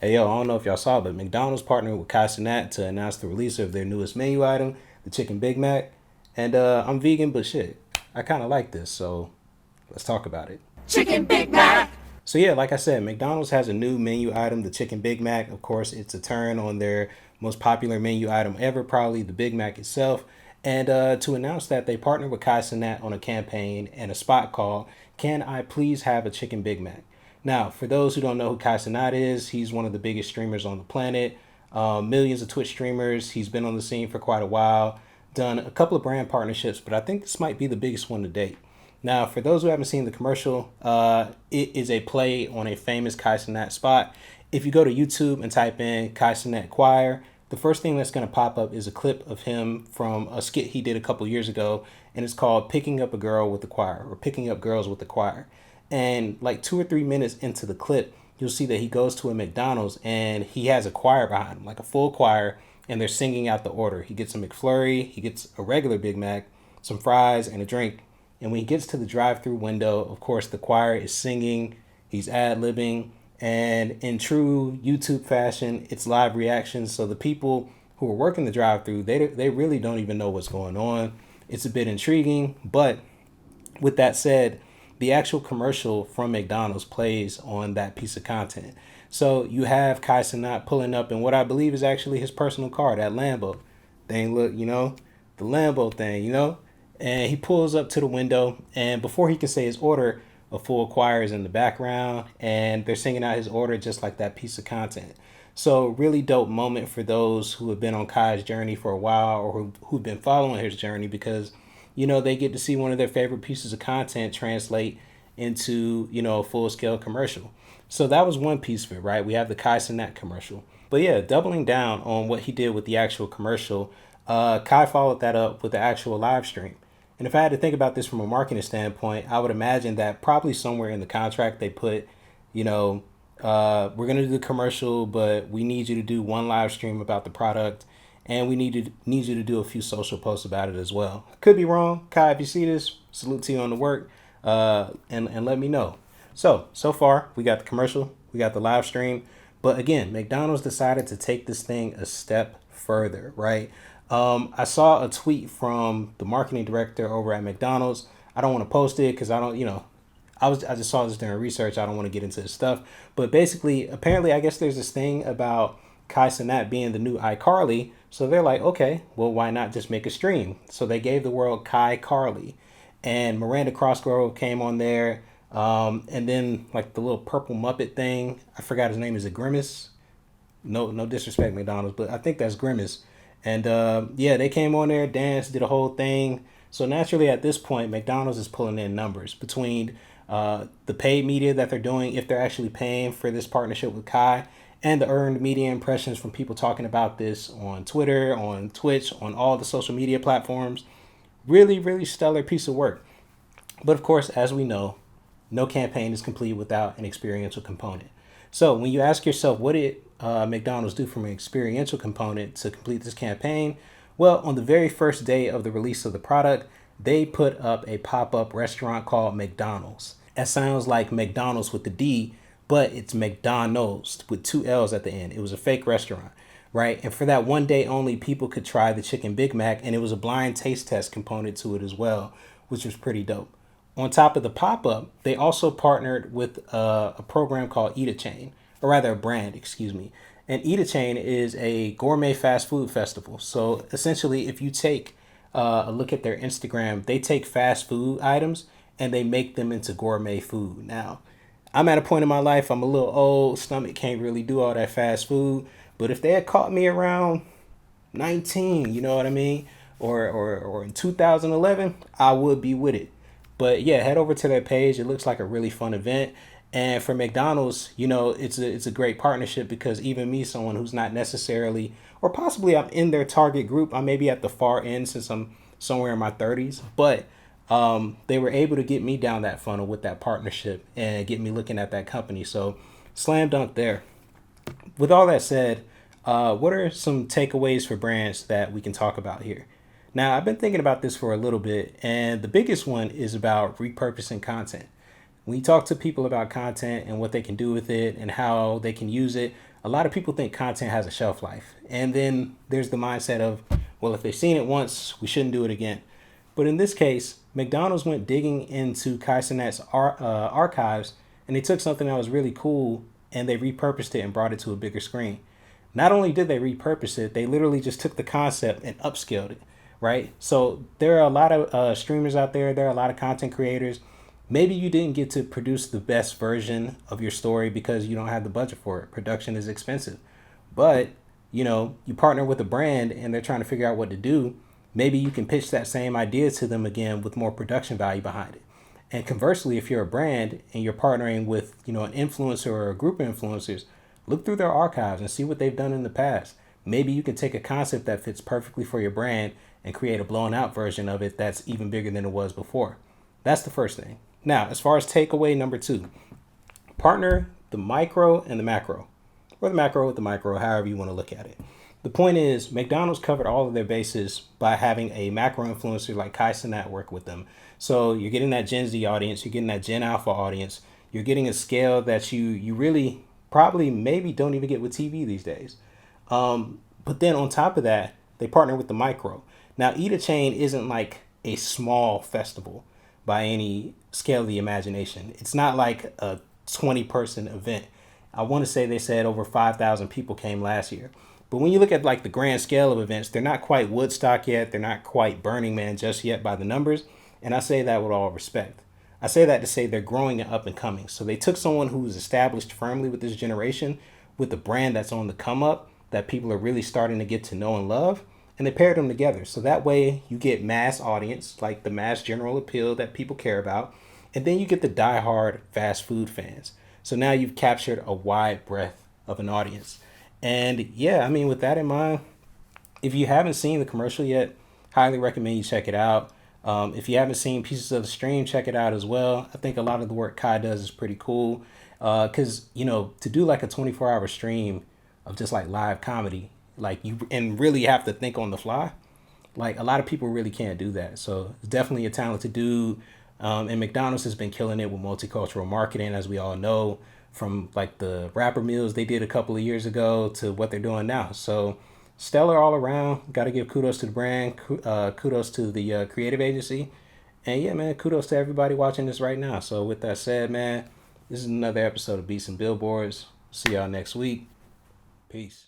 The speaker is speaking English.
Hey yo, I don't know if y'all saw, but McDonald's partnered with Kai Cenat to announce the release of their newest menu item, the Chicken Big Mac. And I'm vegan, but shit, I kind of like this, so let's talk about it. Chicken Big Mac. So yeah, like I said, McDonald's has a new menu item, the Chicken Big Mac. Of course, it's a turn on their most popular menu item ever, probably the Big Mac itself. And to announce that they partnered with Kai Cenat on a campaign and a spot called "Can I Please Have a Chicken Big Mac?" Now, for those who don't know who Kai Cenat is, he's one of the biggest streamers on the planet. Millions of Twitch streamers. He's been on the scene for quite a while. Done a couple of brand partnerships, but I think this might be the biggest one to date. Now, for those who haven't seen the commercial, it is a play on a famous Kai Cenat spot. If you go to YouTube and type in Kai Cenat Choir, the first thing that's going to pop up is a clip of him from a skit he did a couple years ago, and it's called Picking Up a Girl with the Choir, or Picking Up Girls with the Choir. And like 2 or 3 minutes into the clip, you'll see that he goes to a McDonald's and he has a choir behind him, like a full choir, and they're singing out the order. He gets a McFlurry, he gets a regular Big Mac, some fries, and a drink. And when he gets to the drive-through window, of course, the choir is singing, he's ad-libbing, and in true YouTube fashion, it's live reactions. So the people who are working the drive-through, they really don't even know what's going on. It's a bit intriguing, but with that said, the actual commercial from McDonald's plays on that piece of content. So you have Kai Cenat pulling up in what I believe is actually his personal car, that Lambo thing. Look, the Lambo thing. And he pulls up to the window, and before he can say his order, a full choir is in the background, and they're singing out his order just like that piece of content. So really dope moment for those who have been on Kai's journey for a while, or who've been following his journey, because they get to see one of their favorite pieces of content translate into a full scale commercial. So that was one piece of it, right? We have the Kai Cenat commercial, but yeah, doubling down on what he did with the actual commercial, Kai followed that up with the actual live stream. And if I had to think about this from a marketing standpoint, I would imagine that probably somewhere in the contract they put, we're going to do the commercial, but we need you to do one live stream about the product, and we need you to do a few social posts about it as well. Could be wrong. Kai, if you see this, salute to you on the work, and let me know. So far, we got the commercial, we got the live stream, but again, McDonald's decided to take this thing a step further, right? I saw a tweet from the marketing director over at McDonald's. I don't want to post it because I don't, I just saw this during research. I don't want to get into this stuff. But basically, apparently, I guess there's this thing about Kai Cenat being the new iCarly. So they're like, okay, well, why not just make a stream? So they gave the world Kai Carly. And Miranda Crossgrove came on there. And then like the little purple Muppet thing, I forgot his name. Is it Grimace? No disrespect, McDonald's, but I think that's Grimace. And yeah, they came on there, danced, did a whole thing. So naturally, at this point, McDonald's is pulling in numbers between the paid media that they're doing, if they're actually paying for this partnership with Kai, and the earned media impressions from people talking about this on Twitter, on Twitch, on all the social media platforms. Really, really stellar piece of work. But of course, as we know, no campaign is complete without an experiential component. So when you ask yourself, what did McDonald's do from an experiential component to complete this campaign? Well, on the very first day of the release of the product, they put up a pop-up restaurant called McDonald's. That sounds like McDonald's with the D, but it's McDonald's with two L's at the end. It was a fake restaurant, right? And for that one day only, people could try the Chicken Big Mac, and it was a blind taste test component to it as well, which was pretty dope. On top of the pop-up, they also partnered with a program called Eat a Chain, or rather a brand, excuse me. And Eat a Chain is a gourmet fast food festival. So essentially, if you take a look at their Instagram, they take fast food items and they make them into gourmet food. Now, I'm at a point in my life, I'm a little old, stomach can't really do all that fast food. But if they had caught me around 19, you know what I mean? Or in 2011, I would be with it. But yeah, head over to their page. It looks like a really fun event. And for McDonald's, it's a great partnership because even me, someone who's not necessarily, or possibly I'm in their target group, I may be at the far end since I'm somewhere in my 30s, but they were able to get me down that funnel with that partnership and get me looking at that company. So slam dunk there. With all that said, what are some takeaways for brands that we can talk about here? Now, I've been thinking about this for a little bit, and the biggest one is about repurposing content. When you talk to people about content and what they can do with it and how they can use it, a lot of people think content has a shelf life. And then there's the mindset of, well, if they've seen it once, we shouldn't do it again. But in this case, McDonald's went digging into Kai Cenat's archives, and they took something that was really cool and they repurposed it and brought it to a bigger screen. Not only did they repurpose it, they literally just took the concept and upscaled it, right? So there are a lot of streamers out there. There are a lot of content creators. Maybe you didn't get to produce the best version of your story because you don't have the budget for it. Production is expensive. But, you partner with a brand and they're trying to figure out what to do. Maybe you can pitch that same idea to them again with more production value behind it. And conversely, if you're a brand and you're partnering with, an influencer or a group of influencers, look through their archives and see what they've done in the past. Maybe you can take a concept that fits perfectly for your brand and create a blown out version of it that's even bigger than it was before. That's the first thing. Now, as far as takeaway number 2, partner the micro and the macro, or the macro with the micro, however you want to look at it. The point is, McDonald's covered all of their bases by having a macro influencer like Kai Cenat work with them. So you're getting that Gen Z audience, you're getting that Gen Alpha audience, you're getting a scale that you really probably maybe don't even get with TV these days. But then on top of that, they partner with the micro. Now, Eat a Chain isn't like a small festival by any scale of the imagination. It's not like a 20-person event. I want to say they said over 5,000 people came last year. But when you look at like the grand scale of events, they're not quite Woodstock yet. They're not quite Burning Man just yet by the numbers. And I say that with all respect. I say that to say they're growing and up and coming. So they took someone who's established firmly with this generation, with a brand that's on the come up, that people are really starting to get to know and love, and they paired them together. So that way you get mass audience, like the mass general appeal that people care about. And then you get the diehard fast food fans. So now you've captured a wide breadth of an audience. And yeah, I mean, with that in mind, if you haven't seen the commercial yet, highly recommend you check it out. If you haven't seen pieces of the stream, check it out as well. I think a lot of the work Kai does is pretty cool. Because, to do like a 24-hour stream of just like live comedy, like and really have to think on the fly, like a lot of people really can't do that. So it's definitely a talented dude. And McDonald's has been killing it with multicultural marketing, as we all know, from like the rapper meals they did a couple of years ago to what they're doing now. So stellar all around. Got to give kudos to the brand, kudos to the creative agency. And yeah, man, kudos to everybody watching this right now. So with that said, man, this is another episode of Beats and Billboards. See y'all next week. Peace.